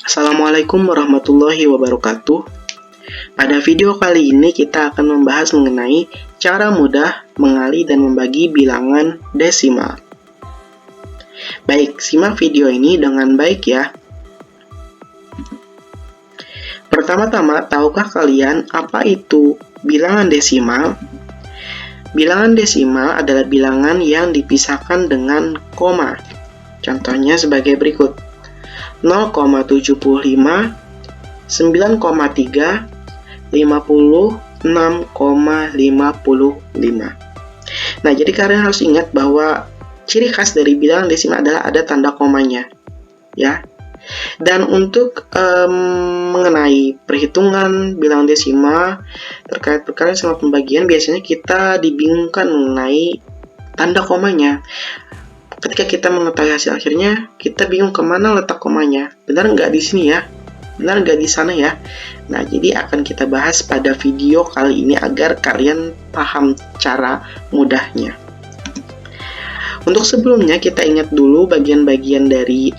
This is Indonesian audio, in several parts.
Assalamualaikum warahmatullahi wabarakatuh. Pada video kali ini kita akan membahas mengenai cara mudah mengali dan membagi bilangan desimal. Baik, simak video ini dengan baik ya. Pertama-tama, tahukah kalian apa itu bilangan desimal? Bilangan desimal adalah bilangan yang dipisahkan dengan koma. Contohnya sebagai berikut. 0,75, 9,3, 50, 6,55. Nah, jadi kalian harus ingat bahwa ciri khas dari bilangan desimal adalah ada tanda komanya, ya. Dan untuk mengenai perhitungan bilangan desimal terkait perkara sama pembagian, biasanya kita dibingungkan mengenai tanda komanya. Ketika kita mengetahui hasil akhirnya, kita bingung kemana letak komanya. Benar nggak di sini ya? Benar nggak di sana ya? Nah, jadi akan kita bahas pada video kali ini agar kalian paham cara mudahnya. Untuk sebelumnya, kita ingat dulu bagian-bagian dari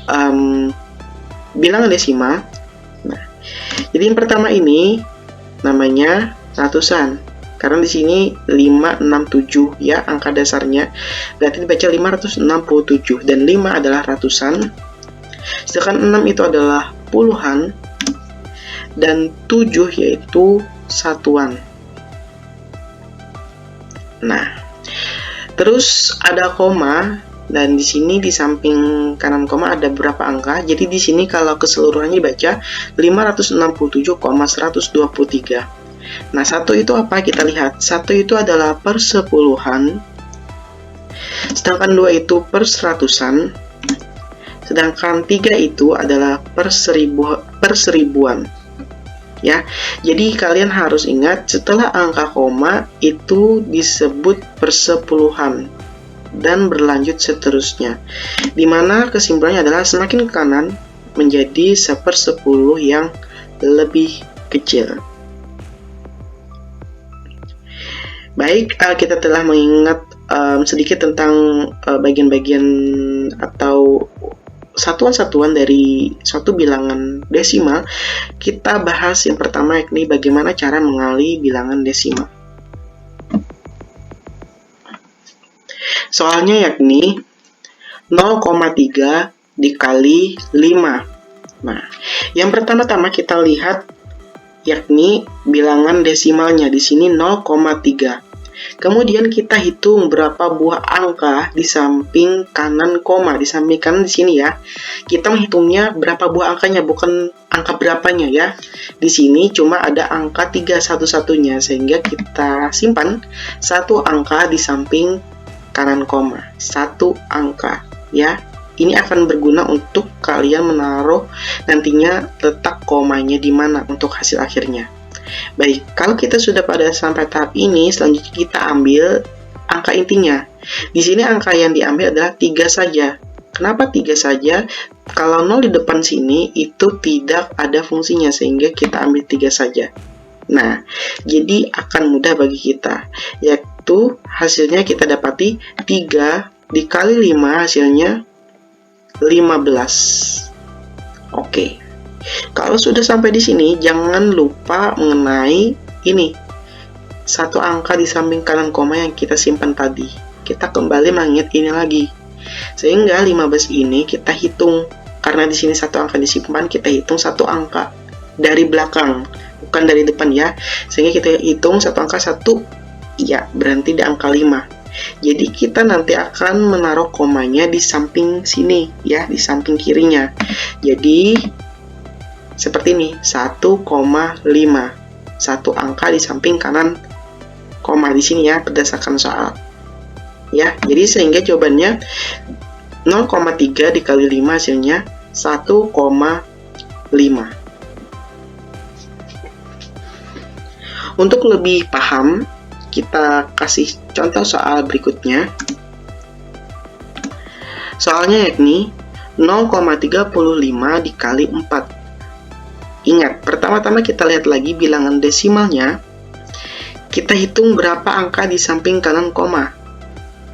bilangan desimal. Nah, jadi yang pertama ini namanya ratusan. Karena di sini 567 ya angka dasarnya. Berarti dibaca 567 dan 5 adalah ratusan. Sedangkan 6 itu adalah puluhan dan 7 yaitu satuan. Nah, terus ada koma dan di sini di samping kanan koma ada berapa angka. Jadi di sini kalau keseluruhannya dibaca 567,123. Nah, 1 itu apa? Kita lihat. 1 itu adalah persepuluhan. Sedangkan 2 itu perseratusan. Sedangkan 3 itu adalah perseribuan. Ya. Jadi kalian harus ingat setelah angka koma itu disebut persepuluhan dan berlanjut seterusnya. Dimana kesimpulannya adalah semakin ke kanan menjadi 1/10 yang lebih kecil. Baik, kita telah mengingat sedikit tentang bagian-bagian atau satuan-satuan dari suatu bilangan desimal. Kita bahas yang pertama yakni bagaimana cara mengali bilangan desimal. Soalnya yakni 0,3 dikali 5. Nah, yang pertama-tama kita lihat yakni bilangan desimalnya di sini 0,3. Kemudian kita hitung berapa buah angka di samping kanan koma, di samping kanan di sini ya. Kita menghitungnya berapa buah angkanya, bukan angka berapanya ya. Di sini cuma ada angka 3 satu-satunya sehingga kita simpan satu angka di samping kanan koma. Satu angka ya. Ini akan berguna untuk kalian menaruh nantinya letak komanya di mana untuk hasil akhirnya. Baik, kalau kita sudah pada sampai tahap ini, selanjutnya kita ambil angka intinya. Di sini angka yang diambil adalah 3 saja. Kenapa 3 saja? Kalau 0 di depan sini itu tidak ada fungsinya sehingga kita ambil 3 saja. Nah, jadi akan mudah bagi kita, yaitu hasilnya kita dapati 3 dikali 5 hasilnya 15. Oke. Kalau sudah sampai di sini, jangan lupa mengenai ini. Satu angka di samping kanan koma yang kita simpan tadi. Kita kembali mengingat ini lagi. Sehingga 15 ini kita hitung. Karena di sini satu angka disimpan, kita hitung satu angka dari belakang, bukan dari depan ya. Sehingga kita hitung satu angka 1, ya, berhenti di angka 5. Jadi kita nanti akan menaruh komanya di samping sini ya, di samping kirinya. Jadi seperti ini, 1,5. Satu angka di samping kanan koma di sini ya, berdasarkan soal. Ya, jadi sehingga jawabannya 0,3 dikali 5 hasilnya 1,5. Untuk lebih paham, kita kasih contoh soal berikutnya. Soalnya yakni 0,35 dikali 4. Ingat, pertama-tama kita lihat lagi bilangan desimalnya. Kita hitung berapa angka di samping kanan koma.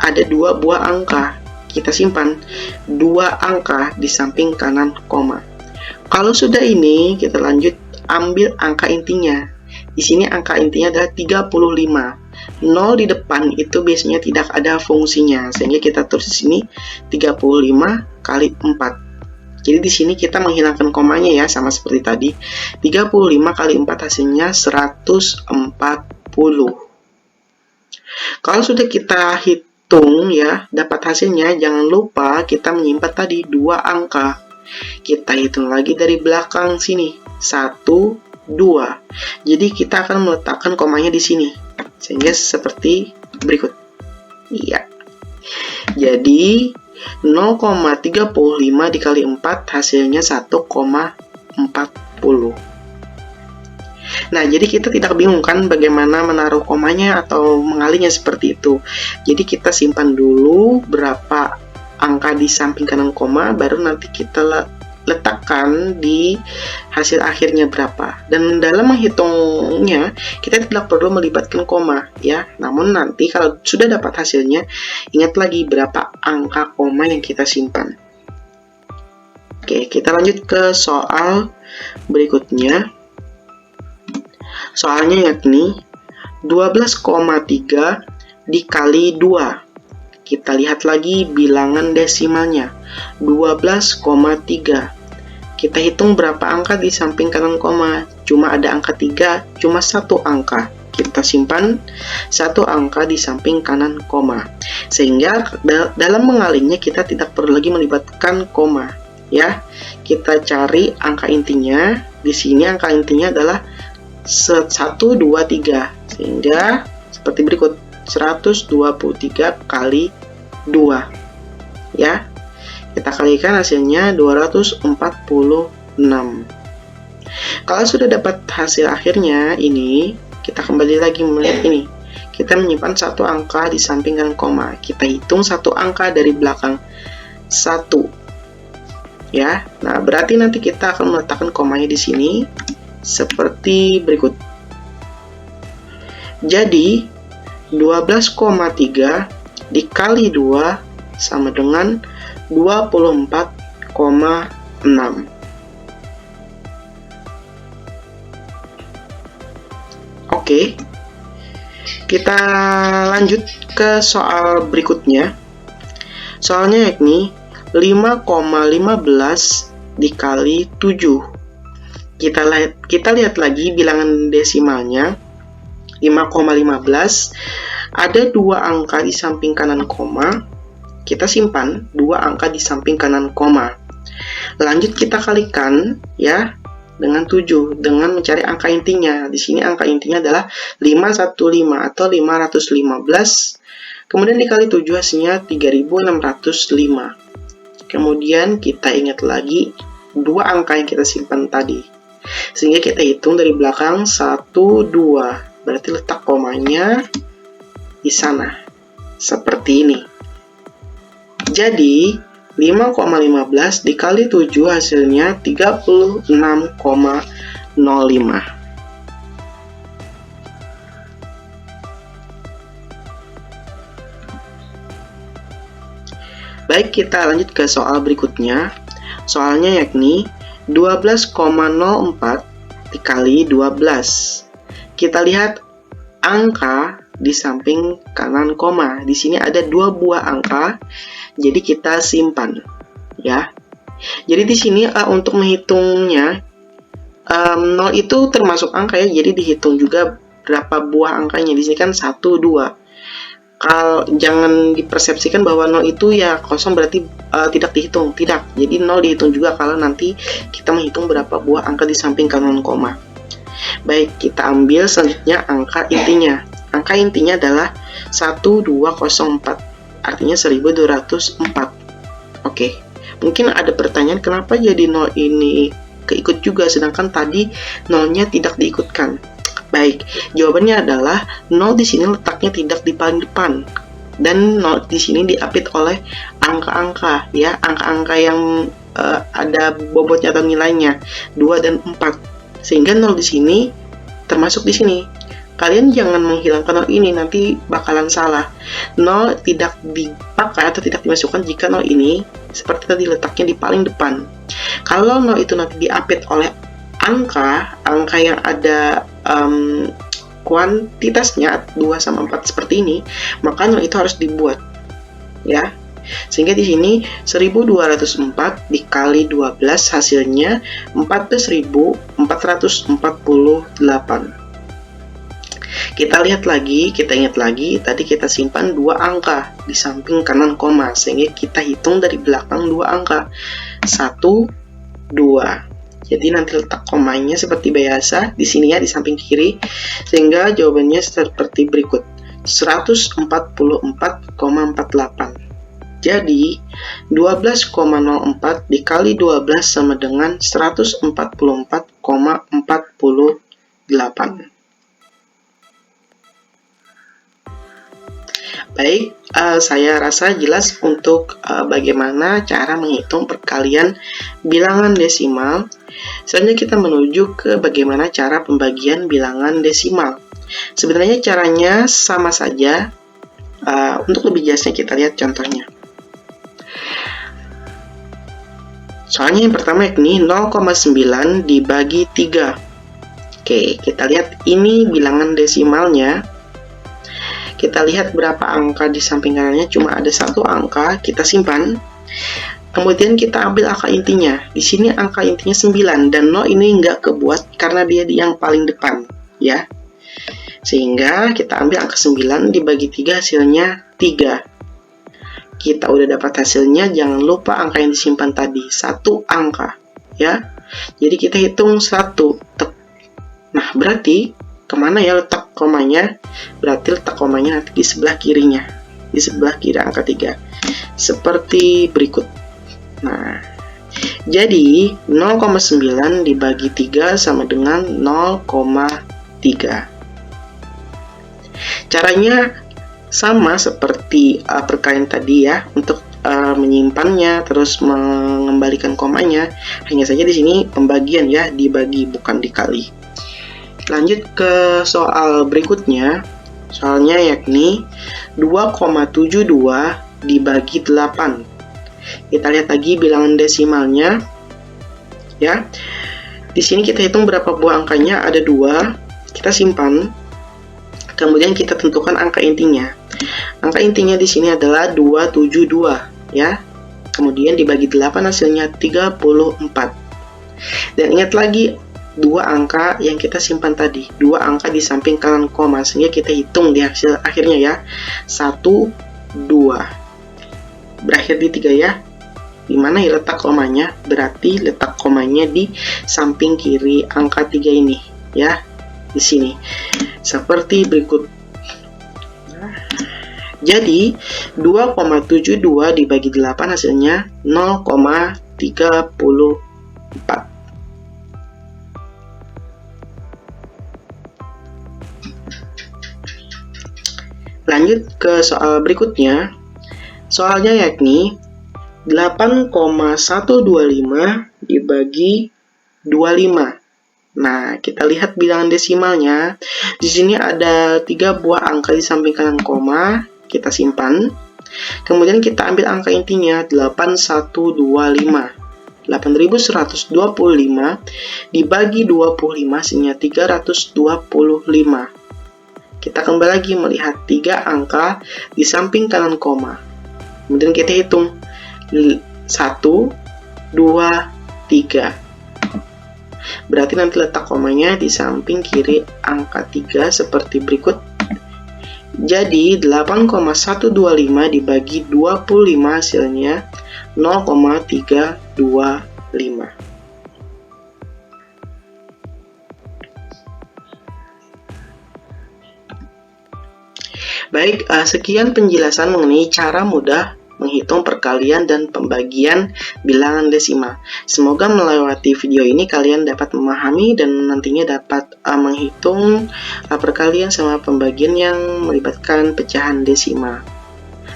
Ada 2 buah angka. Kita simpan 2 angka di samping kanan koma. Kalau sudah ini, kita lanjut ambil angka intinya. Di sini angka intinya adalah 35. 0 di depan itu biasanya tidak ada fungsinya, sehingga kita tulis di sini 35 kali 4. Jadi di sini kita menghilangkan komanya ya, sama seperti tadi. 35 kali 4 hasilnya 140. Kalau sudah kita hitung ya, dapat hasilnya, jangan lupa kita menyimpan tadi 2 angka. Kita hitung lagi dari belakang sini. 1, 2. Jadi kita akan meletakkan komanya di sini. Sehingga seperti berikut. Iya. Jadi 0,35 dikali 4 hasilnya 1,40. Nah, jadi kita tidak bingung kan bagaimana menaruh komanya atau mengalinya seperti itu. Jadi kita simpan dulu berapa angka di samping kanan koma, baru nanti kita letakkan di hasil akhirnya berapa. Dan dalam menghitungnya, kita tidak perlu melibatkan koma ya. Namun nanti kalau sudah dapat hasilnya, ingat lagi berapa angka koma yang kita simpan. Oke, kita lanjut ke soal berikutnya. Soalnya yakni 12,3 dikali 2. Kita lihat lagi bilangan desimalnya. 12,3. Kita hitung berapa angka di samping kanan koma. Cuma ada angka 3, cuma satu angka. Kita simpan satu angka di samping kanan koma. Sehingga dalam mengalihnya kita tidak perlu lagi melibatkan koma. Ya, kita cari angka intinya. Di sini angka intinya adalah 1, 2, 3. Sehingga seperti berikut. 123 kali 2. Ya. Kita kalikan hasilnya 246. Kalau sudah dapat hasil akhirnya ini, kita kembali lagi melihat ini. Kita menyimpan satu angka di samping kanan koma. Kita hitung satu angka dari belakang 1. Ya. Nah, berarti nanti kita akan meletakkan komanya di sini seperti berikut. Jadi 12,3 dikali 2 sama dengan 24,6. Oke. Kita lanjut ke soal berikutnya. Soalnya yakni 5,15 dikali 7. Kita lihat lagi bilangan desimalnya. 5,15. Ada 2 angka di samping kanan koma. Kita simpan 2 angka di samping kanan koma. Lanjut kita kalikan ya dengan 7 dengan mencari angka intinya. Di sini angka intinya adalah 515 atau 515. Kemudian dikali 7 hasilnya 3605. Kemudian kita ingat lagi 2 angka yang kita simpan tadi. Sehingga kita hitung dari belakang 1, 2. Berarti letak komanya di sana. Seperti ini. Jadi 5,15 dikali 7 hasilnya 36,05. Baik, kita lanjut ke soal berikutnya. Soalnya yakni 12,04 dikali 12. Kita lihat angka di samping kanan koma. Di sini ada 2 buah angka, jadi kita simpan, ya. Jadi di sini untuk menghitungnya 0 itu termasuk angka ya, jadi dihitung juga berapa buah angkanya. Di sini kan 1, 2. Kalau jangan dipersepsikan bahwa 0 itu ya kosong berarti tidak dihitung, tidak. Jadi 0 dihitung juga kalau nanti kita menghitung berapa buah angka di samping kanan koma. Baik, kita ambil selanjutnya angka intinya. Angka intinya adalah 1204, artinya 1204. Oke, mungkin ada pertanyaan kenapa jadi 0 ini keikut juga, sedangkan tadi 0-nya tidak diikutkan. Baik, jawabannya adalah 0 di sini letaknya tidak di paling depan. Dan 0 di sini diapit oleh angka-angka, ya, angka-angka yang ada bobotnya atau nilainya, 2 dan 4. Sehingga 0 di sini termasuk di sini. Kalian jangan menghilangkan 0 ini, nanti bakalan salah. 0 tidak dipakai atau tidak dimasukkan jika 0 ini seperti tadi letaknya di paling depan. Kalau 0 itu nanti diapit oleh angka yang ada kuantitasnya 2 sama 4 seperti ini, maka 0 itu harus dibuat, ya. Sehingga di sini 1204 dikali 12 hasilnya 14.448. Kita lihat lagi, kita ingat lagi, tadi kita simpan 2 angka di samping kanan koma, sehingga kita hitung dari belakang 2 angka. 1, 2. Jadi nanti letak komanya seperti biasa di sini ya, di samping kiri, sehingga jawabannya seperti berikut. 144,48. Jadi 12,04 dikali 12 sama dengan 144,48. Baik, saya rasa jelas untuk bagaimana cara menghitung perkalian bilangan desimal. Selanjutnya kita menuju ke bagaimana cara pembagian bilangan desimal. Sebenarnya caranya sama saja. Untuk lebih jelasnya kita lihat contohnya. Soalnya yang pertama yakni 0,9 dibagi 3. Oke, kita lihat ini bilangan desimalnya. Kita lihat berapa angka di samping kanannya, cuma ada 1 angka, kita simpan. Kemudian kita ambil angka intinya. Di sini angka intinya 9 dan 0 ini nggak kebuat karena dia di yang paling depan, ya. Sehingga kita ambil angka 9 dibagi 3 hasilnya 3. Kita udah dapat hasilnya, jangan lupa angka yang disimpan tadi, 1 angka, ya. Jadi kita hitung 1. Nah, berarti kemana ya letak komanya? Berarti letak komanya nanti di sebelah kirinya, di sebelah kiri angka 3. Seperti berikut. Nah, jadi 0,9 dibagi 3 sama dengan 0,3. Caranya sama seperti perkalian tadi ya, untuk menyimpannya terus mengembalikan komanya. Hanya saja di sini pembagian ya, dibagi bukan dikali. Lanjut ke soal berikutnya. Soalnya yakni 2,72 dibagi 8. Kita lihat lagi bilangan desimalnya. Ya. Di sini kita hitung berapa buah angkanya, ada 2. Kita simpan. Kemudian kita tentukan angka intinya. Angka intinya di sini adalah 272, ya. Kemudian dibagi 8 hasilnya 34. Dan ingat lagi 2 angka yang kita simpan tadi, 2 angka di samping kanan koma, sehingga kita hitung di hasil akhirnya ya. 1, 2. Berakhir di 3 ya. Di mana ya letak komanya? Berarti letak komanya di samping kiri angka 3 ini, ya. Di sini. Seperti berikut. Jadi 2,72 dibagi 8 hasilnya 0,34. Lanjut ke soal berikutnya. Soalnya yakni 8,125 dibagi 25. Nah, kita lihat bilangan desimalnya. Di sini ada 3 buah angka di samping kanan koma, kita simpan. Kemudian kita ambil angka intinya 8125. 8125 dibagi 25 hasilnya 325. Kita kembali lagi melihat 3 angka di samping kanan koma. Kemudian kita hitung 1, 2, 3. Berarti nanti letak komanya di samping kiri angka 3 seperti berikut. Jadi 8,125 dibagi 25 hasilnya 0,325. Baik, sekian penjelasan mengenai cara mudah menghitung perkalian dan pembagian bilangan desimal. Semoga melewati video ini kalian dapat memahami dan nantinya dapat menghitung perkalian sama pembagian yang melibatkan pecahan desimal.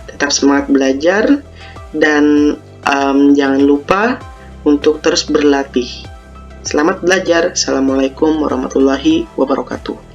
Tetap semangat belajar dan jangan lupa untuk terus berlatih. Selamat belajar. Assalamualaikum warahmatullahi wabarakatuh.